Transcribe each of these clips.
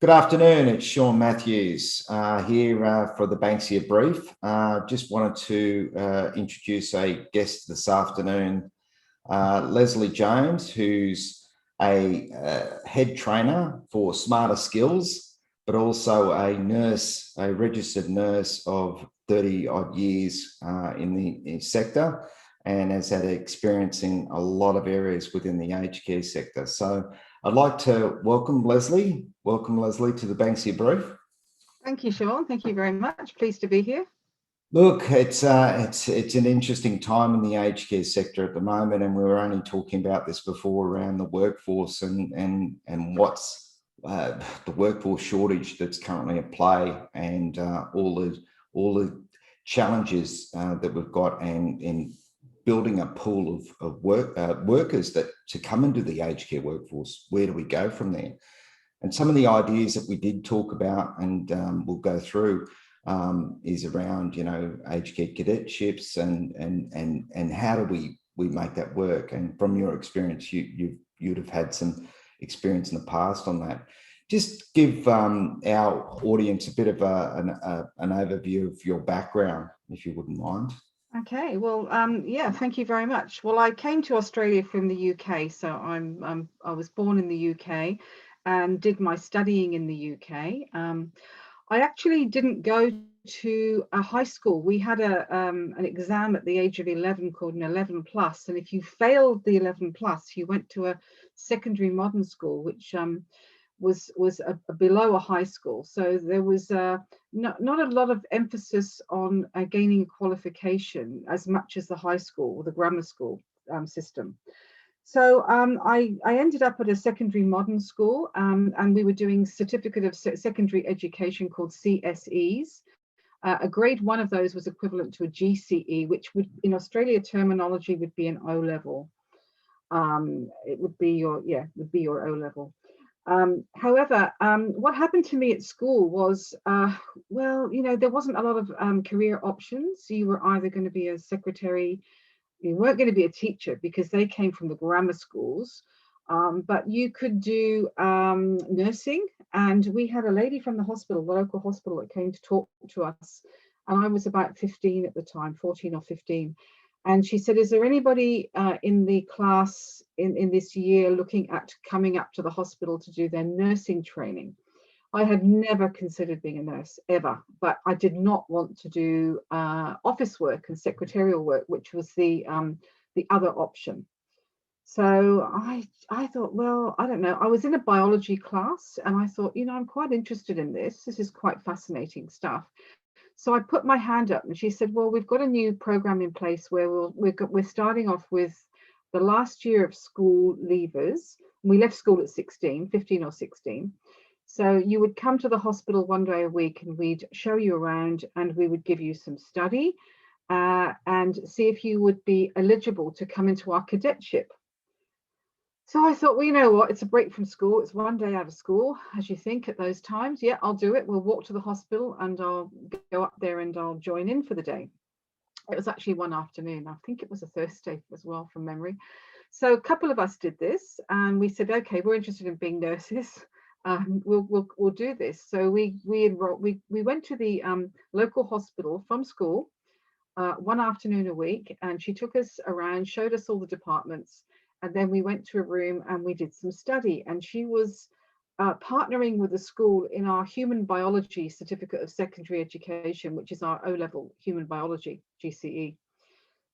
Good afternoon, it's Sean Matthews here for the Banksia brief. Just wanted to introduce a guest this afternoon, Lesley Jones, who's a head trainer for Smarter Skills, but also a nurse, a registered nurse of 30 odd years in the sector, and has had experience in a lot of areas within the aged care sector. So I'd like to welcome Lesley. Welcome, Lesley, to the Banksia brief. Thank you, Sean. Thank you very much. Pleased to be here. Look, it's an interesting time in the aged care sector at the moment, and we were only talking about this before around the workforce and what's the workforce shortage that's currently at play, and all the challenges that we've got, and in building a pool of workers that to come into the aged care workforce. Where do we go from there? And some of the ideas that we did talk about, and we'll go through, is around, aged care cadetships and how do we make that work. And from your experience, you'd have had some experience in the past on that. Just give our audience a bit of an overview of your background, if you wouldn't mind. Okay, well, yeah, thank you very much. Well, I came to Australia from the UK, so I was born in the UK and did my studying in the UK. I actually didn't go to a high school. We had an exam at the age of 11 called an 11 plus, and if you failed the 11 plus, you went to a secondary modern school, which was below a high school. So there was not a lot of emphasis on gaining a qualification as much as the high school or the grammar school system. So I ended up at a secondary modern school, and we were doing certificate of secondary education called CSEs. A grade 1 of those was equivalent to a GCE, which would, in Australia terminology, would be an O level. It would be your O level. However, what happened to me at school was, there wasn't a lot of career options. You were either going to be a secretary, you weren't going to be a teacher because they came from the grammar schools, but you could do nursing. And we had a lady from the hospital, the local hospital, that came to talk to us. And I was about 15 at the time, 14 or 15. And she said, is there anybody in the class in this year looking at coming up to the hospital to do their nursing training? I had never considered being a nurse ever, but I did not want to do office work and secretarial work, which was the other option. So I thought, well, I don't know. I was in a biology class and I thought, I'm quite interested in this. This is quite fascinating stuff. So I put my hand up and she said, well, we've got a new program in place where we're starting off with the last year of school leavers. We left school at 15 or 16. So you would come to the hospital one day a week and we'd show you around and we would give you some study and see if you would be eligible to come into our cadetship. So I thought, well, you know what, it's a break from school. It's one day out of school, as you think at those times. Yeah, I'll do it. We'll walk to the hospital and I'll go up there and I'll join in for the day. It was actually one afternoon. I think it was a Thursday as well, from memory. So a couple of us did this and we said, okay, we're interested in being nurses. We'll do this. So we went to the local hospital from school one afternoon a week, and she took us around, showed us all the departments. And then we went to a room and we did some study. And she was partnering with the school in our human biology certificate of secondary education, which is our O-level human biology, GCE.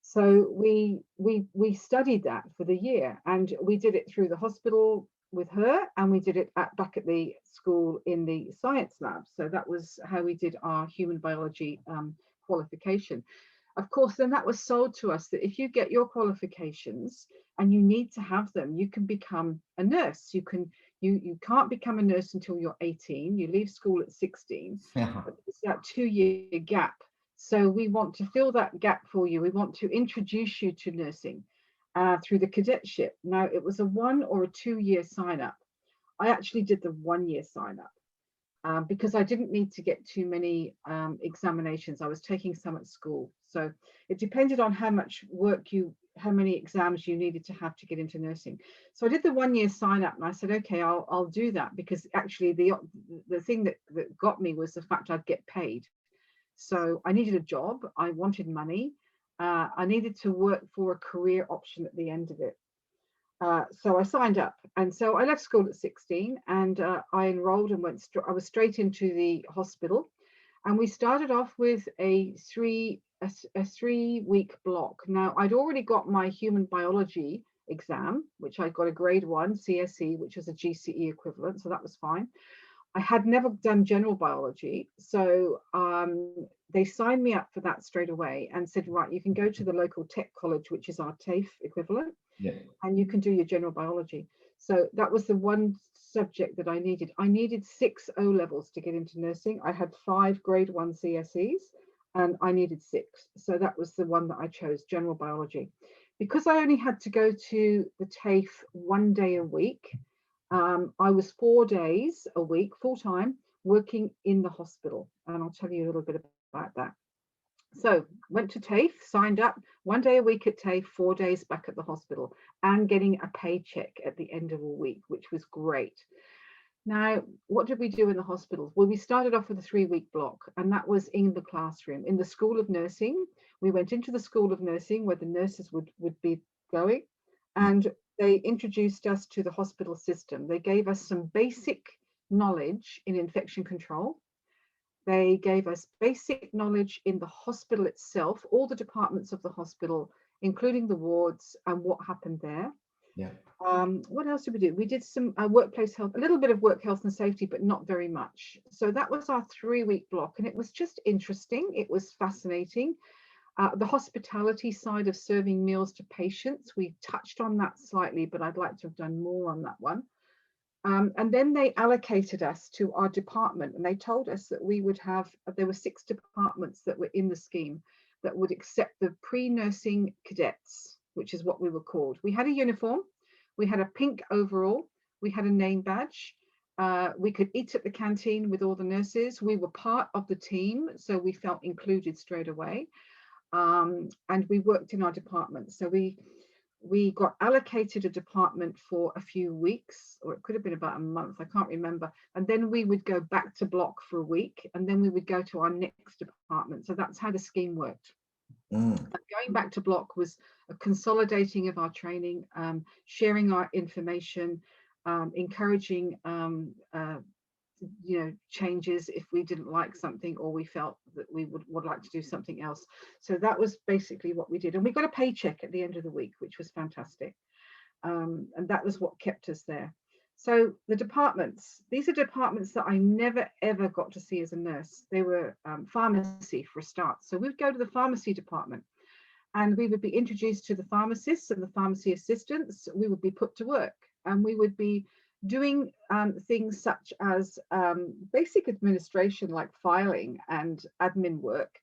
So we studied that for the year, and we did it through the hospital with her, and we did it back at the school in the science lab. So that was how we did our human biology qualification. Of course, then that was sold to us that if you get your qualifications and you need to have them, you can become a nurse. You can't become a nurse until you're 18. You leave school at 16. Yeah. But it's that 2-year gap. So we want to fill that gap for you. We want to introduce you to nursing through the cadetship. Now, it was a 1 or a 2-year sign up. I actually did the 1-year sign up. Because I didn't need to get too many examinations. I was taking some at school. So it depended on how much work how many exams you needed to have to get into nursing. So I did the 1 year sign up, and I said, okay, I'll do that, because actually the thing that got me was the fact I'd get paid. So I needed a job, I wanted money, I needed to work for a career option at the end of it. So I signed up, and so I left school at 16, and I enrolled and I was straight into the hospital, and we started off with a 3-week block. Now I'd already got my human biology exam, which I got a grade 1 CSE, which was a GCE equivalent, so that was fine. I had never done general biology, so they signed me up for that straight away and said, right, you can go to the local tech college, which is our TAFE equivalent, Yeah. and you can do your general biology. So that was the one subject that I needed. I needed 6 O levels to get into nursing. I had 5 grade 1 CSEs, and I needed 6. So that was the one that I chose, general biology. Because I only had to go to the TAFE 1 day a week, I was 4 days a week, full time, working in the hospital. And I'll tell you a little bit about that. So went to TAFE, signed up 1 day a week at TAFE, 4 days back at the hospital, and getting a paycheck at the end of a week, which was great. Now, what did we do in the hospital? Well, we started off with a 3-week block, and that was in the classroom. In the School of Nursing, we went into the School of Nursing where the nurses would be going, and they introduced us to the hospital system. They gave us some basic knowledge in infection control. They gave us basic knowledge in the hospital itself, all the departments of the hospital, including the wards and what happened there. Yeah. What else did we do? We did some workplace health, a little bit of work health and safety, but not very much. So that was our 3-week block, and it was just interesting. It was fascinating. The hospitality side of serving meals to patients, we touched on that slightly, but I'd like to have done more on that one. And then they allocated us to our department, and they told us that we would have, there were 6 departments that were in the scheme that would accept the pre-nursing cadets, which is what we were called. We had a uniform, we had a pink overall, we had a name badge, we could eat at the canteen with all the nurses, we were part of the team, so we felt included straight away, and we worked in our department. So we got allocated a department for a few weeks, or it could have been about a month, I can't remember. And then we would go back to block for a week, and then we would go to our next department. So that's how the scheme worked. Going back to block was a consolidating of our training, sharing our information, encouraging changes if we didn't like something, or we felt that we would like to do something else. So that was basically what we did, and we got a paycheck at the end of the week, which was fantastic, and that was what kept us there. So the departments, these are departments that I never ever got to see as a nurse. They were pharmacy for a start. So we would go to the pharmacy department, and we would be introduced to the pharmacists and the pharmacy assistants. We would be put to work, and we would be doing things such as basic administration like filing and admin work.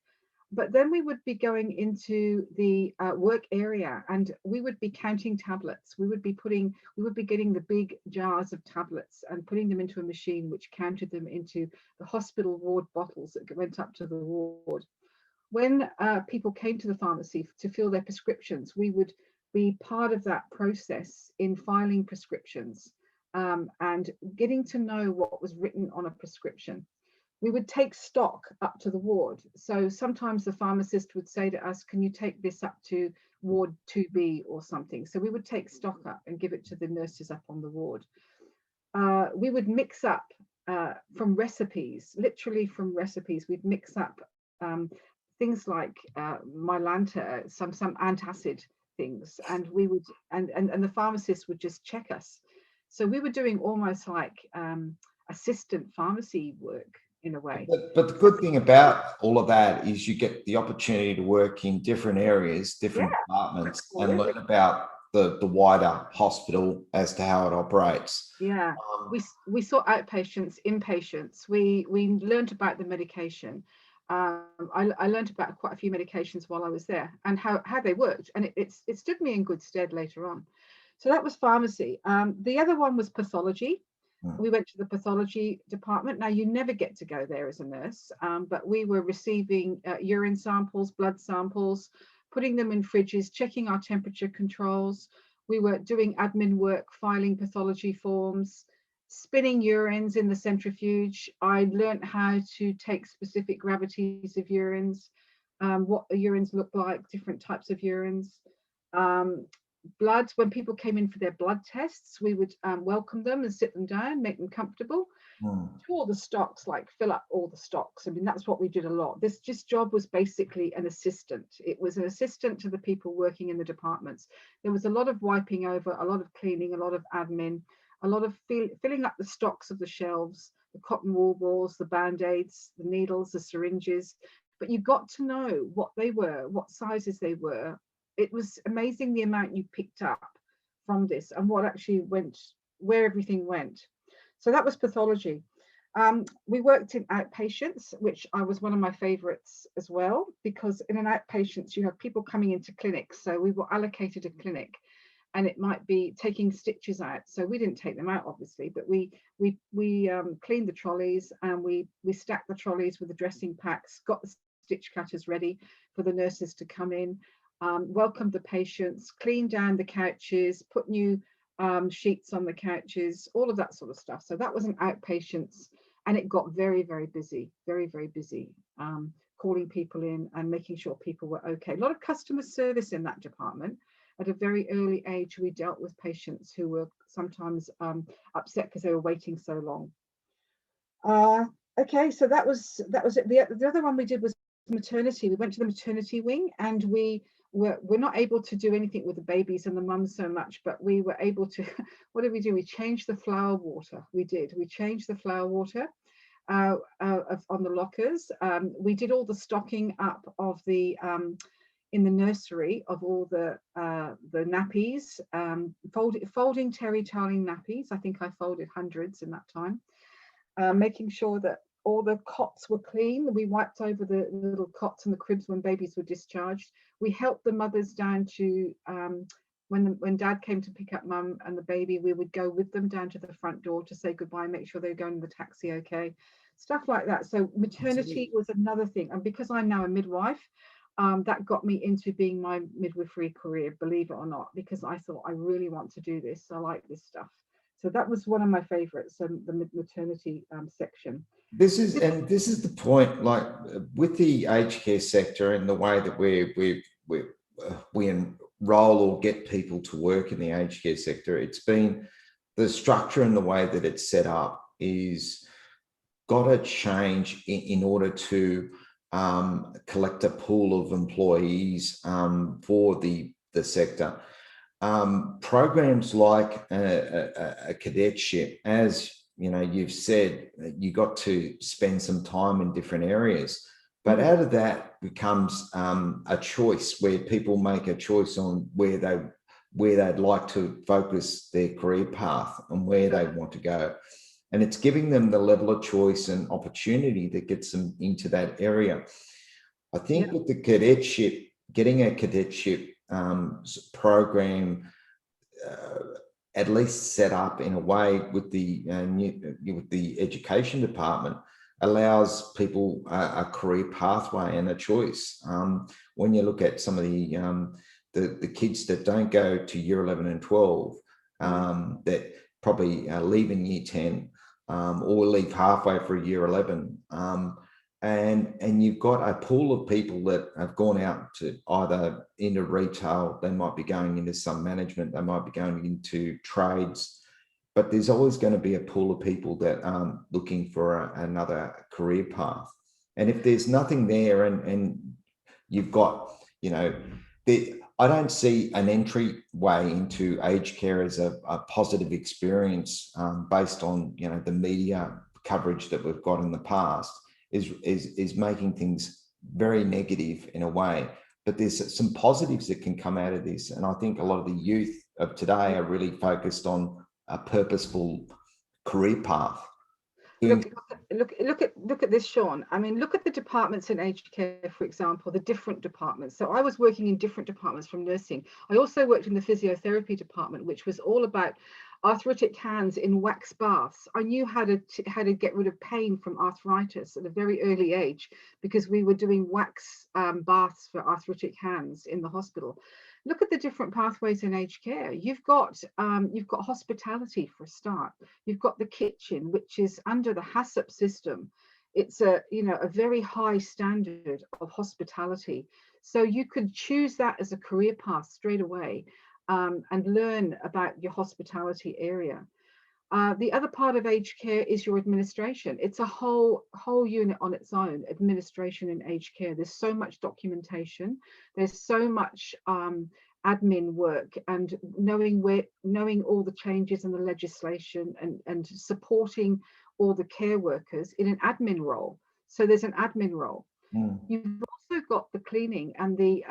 But then we would be going into the work area, and we would be counting tablets. We would be getting the big jars of tablets and putting them into a machine which counted them into the hospital ward bottles that went up to the ward. When people came to the pharmacy to fill their prescriptions, we would be part of that process in filing prescriptions, and getting to know what was written on a prescription. We would take stock up to the ward. So sometimes the pharmacist would say to us, can you take this up to ward 2B or something? So we would take stock up and give it to the nurses up on the ward. We would mix up from recipes, literally from recipes. We'd mix up things like Mylanta, some antacid things, and we would, and the pharmacist would just check us. So we were doing almost like assistant pharmacy work in a way. But the good thing about all of that is you get the opportunity to work in different areas, different departments, absolutely. and learn about the wider hospital as to how it operates. Yeah, we saw outpatients, inpatients. We learned about the medication. I learned about quite a few medications while I was there and how they worked, and it stood me in good stead later on. So that was pharmacy. The other one was pathology. Mm. We went to the pathology department. Now, you never get to go there as a nurse, but we were receiving urine samples, blood samples, putting them in fridges, checking our temperature controls. We were doing admin work, filing pathology forms, spinning urines in the centrifuge. I learned how to take specific gravities of urines, what the urines look like, different types of urines. Um, Blood, when people came in for their blood tests, we would welcome them and sit them down, make them comfortable. Mm. To all the stocks, like fill up all the stocks. I mean, that's what we did a lot. This just job was basically an assistant. It was an assistant to the people working in the departments. There was a lot of wiping over, a lot of cleaning, a lot of admin, a lot of filling up the stocks of the shelves, the cotton wool balls, the band-aids, the needles, the syringes. But you got to know what they were, what sizes they were. It was amazing the amount you picked up from this and what actually went, where everything went. So that was pathology. We worked in outpatients, which I was one of my favorites as well, because in an outpatients, you have people coming into clinics. So we were allocated a clinic and it might be taking stitches out. So we didn't take them out, obviously, but we cleaned the trolleys and we stacked the trolleys with the dressing packs, got the stitch cutters ready for the nurses to come in, welcomed the patients, cleaned down the couches, put new sheets on the couches, all of that sort of stuff. So that was an outpatients, and it got very, very busy, very, very busy, calling people in and making sure people were okay. A lot of customer service in that department. At a very early age, we dealt with patients who were sometimes upset because they were waiting so long. Okay, so that was it. The other one we did was maternity. We went to the maternity wing, and we're not able to do anything with the babies and the mums so much, but we were able to. What did we do? We changed the flower water. We changed the flower water on the lockers. We did all the stocking up of the in the nursery of all the nappies, folding terry toweling nappies. I think I folded hundreds in that time. Making sure that all the cots were clean. We wiped over the little cots and the cribs when babies were discharged. We helped the mothers down to, when dad came to pick up mum and the baby, we would go with them down to the front door to say goodbye, make sure they were going in the taxi okay, stuff like that. So maternity was another thing. And because I'm now a midwife, that got me into being my midwifery career, believe it or not, because I thought I really want to do this. I like this stuff. So that was one of my favorites, the maternity section. This is the point, like with the aged care sector and the way that we enroll or get people to work in the aged care sector. It's been the structure and the way that it's set up is got to change in order to collect a pool of employees for the sector. Programs like a cadetship, as you know, you've said, you got to spend some time in different areas, but out of that becomes a choice where people make a choice on where they'd like to focus their career path and where they want to go. And it's giving them the level of choice and opportunity that gets them into that area. I think with the cadetship, getting a cadetship program at least set up in a way with the education department allows people a career pathway and a choice. When you look at some of the kids that don't go to year 11 and 12, that probably leave in year 10 or leave halfway for year 11. And you've got a pool of people that have gone out to either into retail, they might be going into some management, they might be going into trades, but there's always going to be a pool of people that are looking for another career path. And if there's nothing there and you've got, you know, I don't see an entry way into aged care as a positive experience based on, you know, the media coverage that we've got in the past. Is making things very negative in a way, but there's some positives that can come out of this. And I think a lot of the youth of today are really focused on a purposeful career path. Look at this, Sean. I mean, look at the departments in aged care, for example, the different departments. So I was working in different departments from nursing. I also worked in the physiotherapy department, which was all about arthritic hands in wax baths. I knew how to get rid of pain from arthritis at a very early age because we were doing wax baths for arthritic hands in the hospital. Look at the different pathways in aged care. You've got hospitality for a start. You've got the kitchen, which is under the HACCP system. It's a very high standard of hospitality. So you could choose that as a career path straight away, and learn about your hospitality area. The other part of aged care is your administration. It's a whole unit on its own, administration in aged care. There's so much documentation. There's so much admin work, and knowing all the changes in the legislation, and supporting all the care workers in an admin role. So there's an admin role. You've also got the cleaning and the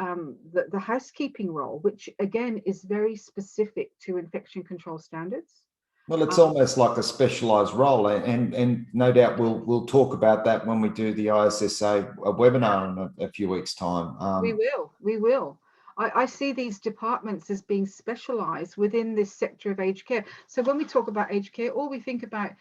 housekeeping role, which again is very specific to infection control standards. Well, it's almost like a specialised role, and no doubt we'll talk about that when we do the ISSA webinar in a few weeks' time. We will. I see these departments as being specialised within this sector of aged care. So when we talk about aged care, all we think about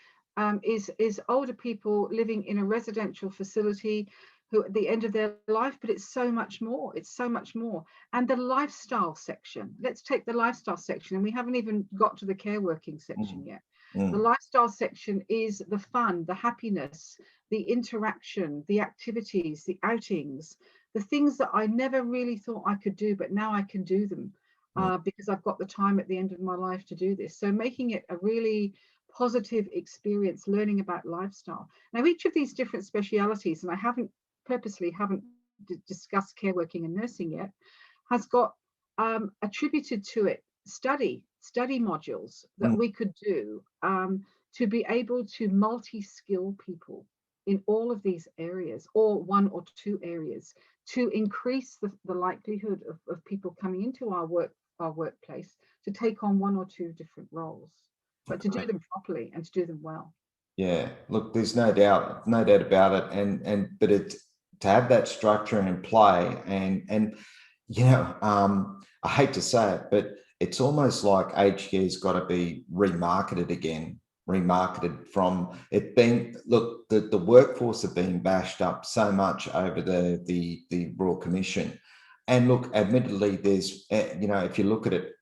is older people living in a residential facility who at the end of their life, but it's so much more. It's so much more. And the lifestyle section, let's take the lifestyle section, and we haven't even got to the care working section yet. The lifestyle section is the fun, the happiness, the interaction, the activities, the outings, the things that I never really thought I could do, but now I can do them because I've got the time at the end of my life to do this. So making it a really positive experience, learning about lifestyle. Now, each of these different specialities, and I purposely haven't discussed care working and nursing yet, has got attributed to it study modules that we could do to be able to multi-skill people in all of these areas, or one or two areas, to increase the likelihood of people coming into our workplace to take on one or two different roles, but to do them properly and to do them well. Yeah, look, there's no doubt about it, but to have that structure in play, and I hate to say it, but it's almost like aged care's got to be remarketed again, from it being, look, the workforce have been bashed up so much over the Royal Commission, and look, admittedly, there's if you look at it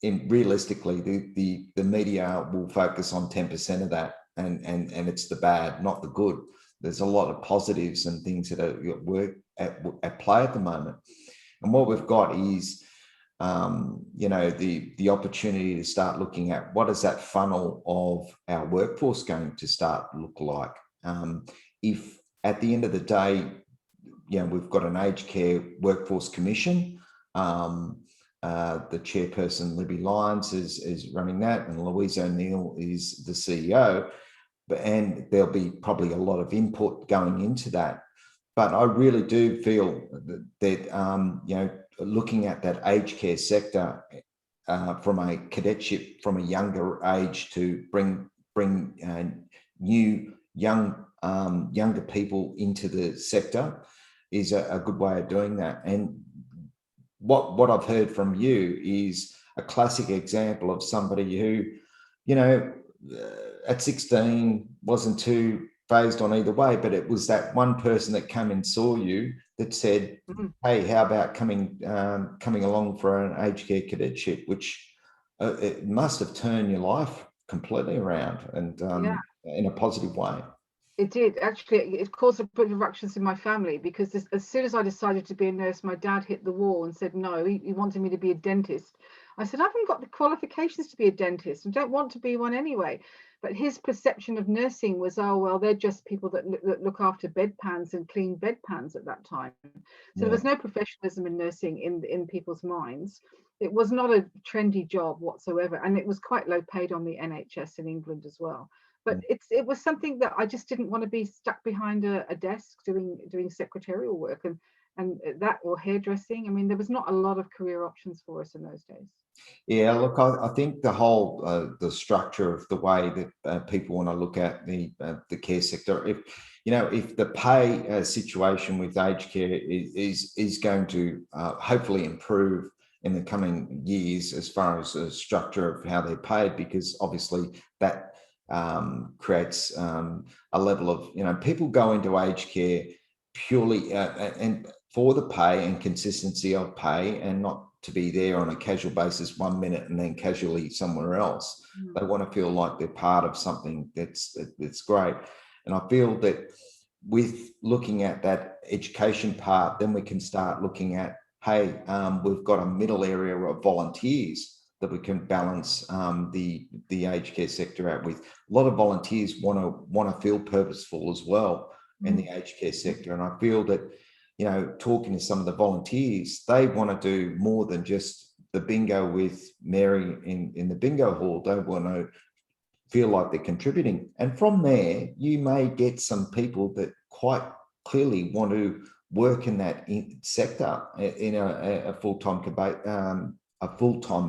realistically, the media will focus on 10% of that, and it's the bad, not the good. There's a lot of positives and things that are at play at the moment. And what we've got is, the opportunity to start looking at what is that funnel of our workforce going to start look like. If at the end of the day, we've got an aged care workforce commission, the chairperson, Libby Lyons, is running that, and Louise O'Neill is the CEO. And there'll be probably a lot of input going into that. But I really do feel that looking at that aged care sector from a cadetship from a younger age to bring new younger people into the sector is a good way of doing that. And what I've heard from you is a classic example of somebody who, at 16 wasn't too phased on either way, but it was that one person that came and saw you that said, hey, how about coming along for an aged care cadetship, which it must have turned your life completely around, and in a positive way. It did. Actually, it caused a bit of ructions in my family, because as soon as I decided to be a nurse, my dad hit the wall and said no, he wanted me to be a dentist. I said, I haven't got the qualifications to be a dentist and don't want to be one anyway. But his perception of nursing was, oh, well, they're just people that look after bedpans and clean bedpans at that time. So there was no professionalism in nursing in people's minds. It was not a trendy job whatsoever. And it was quite low paid on the NHS in England as well. But it was something that I just didn't want to be stuck behind a desk doing secretarial work and that, or hairdressing. I mean, there was not a lot of career options for us in those days. Yeah, look, I think the whole the structure of the way that people want to look at the care sector, if the pay situation with aged care is going to hopefully improve in the coming years as far as the structure of how they're paid, because obviously that creates a level of, people go into aged care purely and for the pay and consistency of pay, and not to be there on a casual basis 1 minute and then casually somewhere else. They want to feel like they're part of something that's great. And I feel that with looking at that education part, then we can start looking at, hey, we've got a middle area of volunteers that we can balance the aged care sector out with. A lot of volunteers want to feel purposeful as well in the aged care sector. And I feel that, talking to some of the volunteers, they want to do more than just the bingo with Mary in the bingo hall. They want to feel like they're contributing. And from there, you may get some people that quite clearly want to work in that sector in a full-time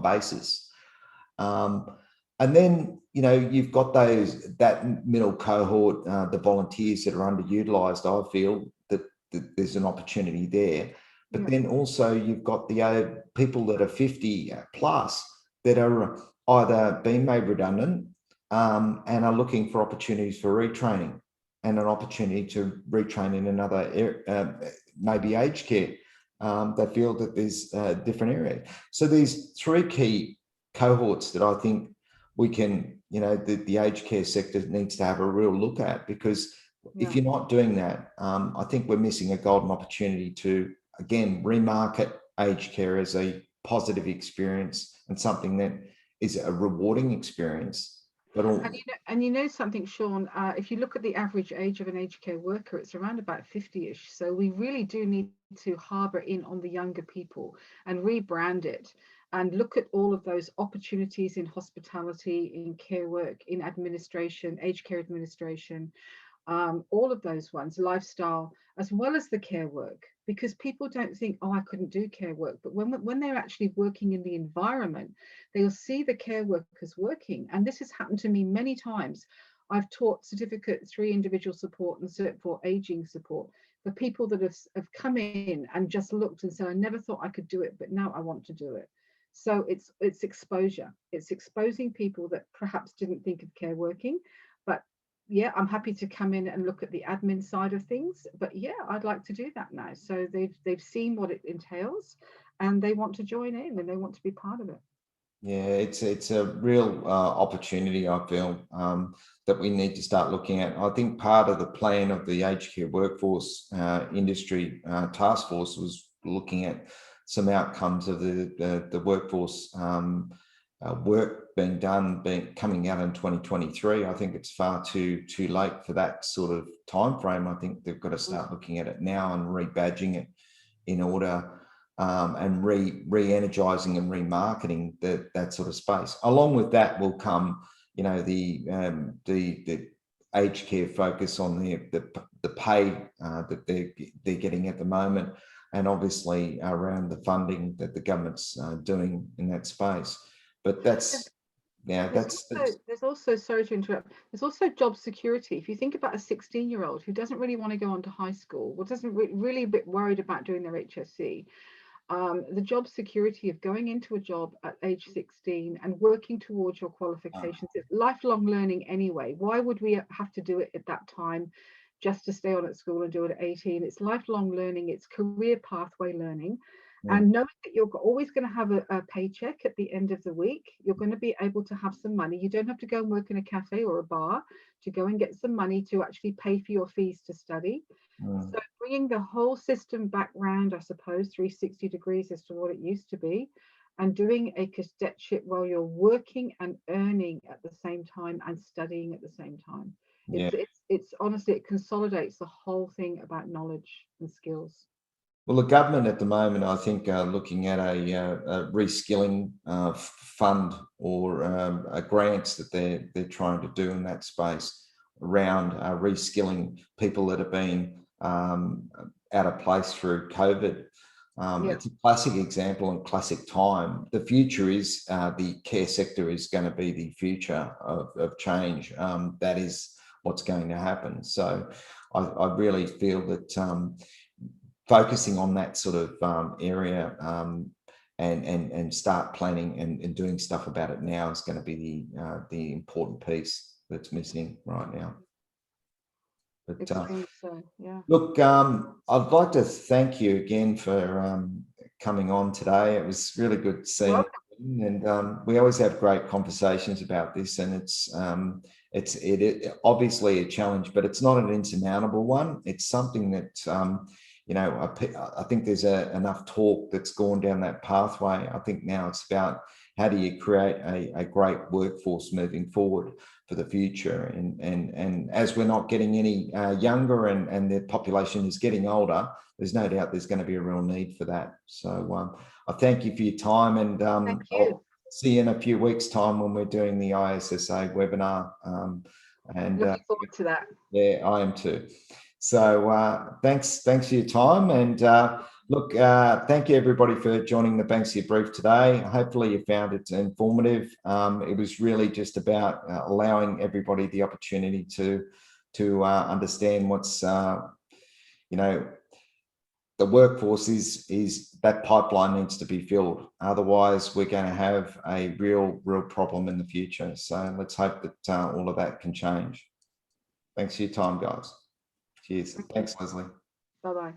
basis. And then, you've got that middle cohort, the volunteers that are underutilized. I feel that there's an opportunity there. But then also you've got the people that are 50 plus that are either being made redundant and are looking for opportunities for retraining and an opportunity to retrain in another maybe aged care. They feel that there's a different area. So these three key cohorts that I think we can, the aged care sector needs to have a real look at, because if you're not doing that, I think we're missing a golden opportunity to, again, remarket aged care as a positive experience and something that is a rewarding experience. But something, Sean, if you look at the average age of an aged care worker, it's around about 50-ish. So we really do need to harbour in on the younger people and rebrand it and look at all of those opportunities in hospitality, in care work, in administration, aged care administration, all of those ones, lifestyle, as well as the care work, because people don't think, oh, I couldn't do care work. But when they're actually working in the environment, they'll see the care workers working. And this has happened to me many times. I've taught Certificate 3 individual support and Cert 4 aging support for people that have come in and just looked and said, I never thought I could do it, but now I want to do it. So it's exposure. It's exposing people that perhaps didn't think of care working, but yeah, I'm happy to come in and look at the admin side of things, but yeah, I'd like to do that now. So they've seen what it entails and they want to join in and they want to be part of it. Yeah, it's a real opportunity, I feel, that we need to start looking at. I think part of the plan of the aged care workforce industry task force was looking at some outcomes of the workforce work being done, coming out in 2023. I think it's far too late for that sort of time frame. I think they've got to start looking at it now and rebadging it in order and re-energizing and remarketing that sort of space. Along with that will come, the aged care focus on the pay that they're getting at the moment, and obviously around the funding that the government's doing in that space. But there's also, sorry to interrupt, there's also job security. If you think about a 16-year-old who doesn't really want to go on to high school, or doesn't really a bit worried about doing their HSC, the job security of going into a job at age 16 and working towards your qualifications, it's lifelong learning anyway. Why would we have to do it at that time just to stay on at school and do it at 18? It's lifelong learning, it's career pathway learning. And knowing that you're always going to have a paycheck at the end of the week, you're going to be able to have some money. You don't have to go and work in a cafe or a bar to go and get some money to actually pay for your fees to study. So bringing the whole system back round, I suppose, 360 degrees as to what it used to be, and doing a cadetship while you're working and earning at the same time and studying at the same time. It's honestly, it consolidates the whole thing about knowledge and skills. Well, the government at the moment, I think, are looking at a reskilling fund or grants that they're trying to do in that space around reskilling people that have been out of place through COVID. It's a classic example and classic time. The future is the care sector is going to be the future of change. That is what's going to happen. So I really feel that focusing on that sort of area and start planning and doing stuff about it now is going to be the important piece that's missing right now. But It seems so, yeah. look, I'd like to thank you again for coming on today. It was really good seeing you. And we always have great conversations about this, and it's obviously a challenge, but it's not an insurmountable one. It's something that you know, I think there's enough talk that's gone down that pathway. I think now it's about how do you create a great workforce moving forward for the future. And as we're not getting any younger and the population is getting older, there's no doubt there's going to be a real need for that. So I thank you for your time, and Thank you. I'll see you in a few weeks' time when we're doing the ISSA webinar. And looking forward to that. Yeah, I am too. So thanks for your time, and look, thank you everybody for joining the Banksia Brief today. Hopefully you found it informative. It was really just about allowing everybody the opportunity to understand what's you know, the workforce is that pipeline needs to be filled. Otherwise, we're going to have a real problem in the future. So let's hope that all of that can change. Thanks for your time, guys. Cheers. Thanks, Lesley. Bye-bye.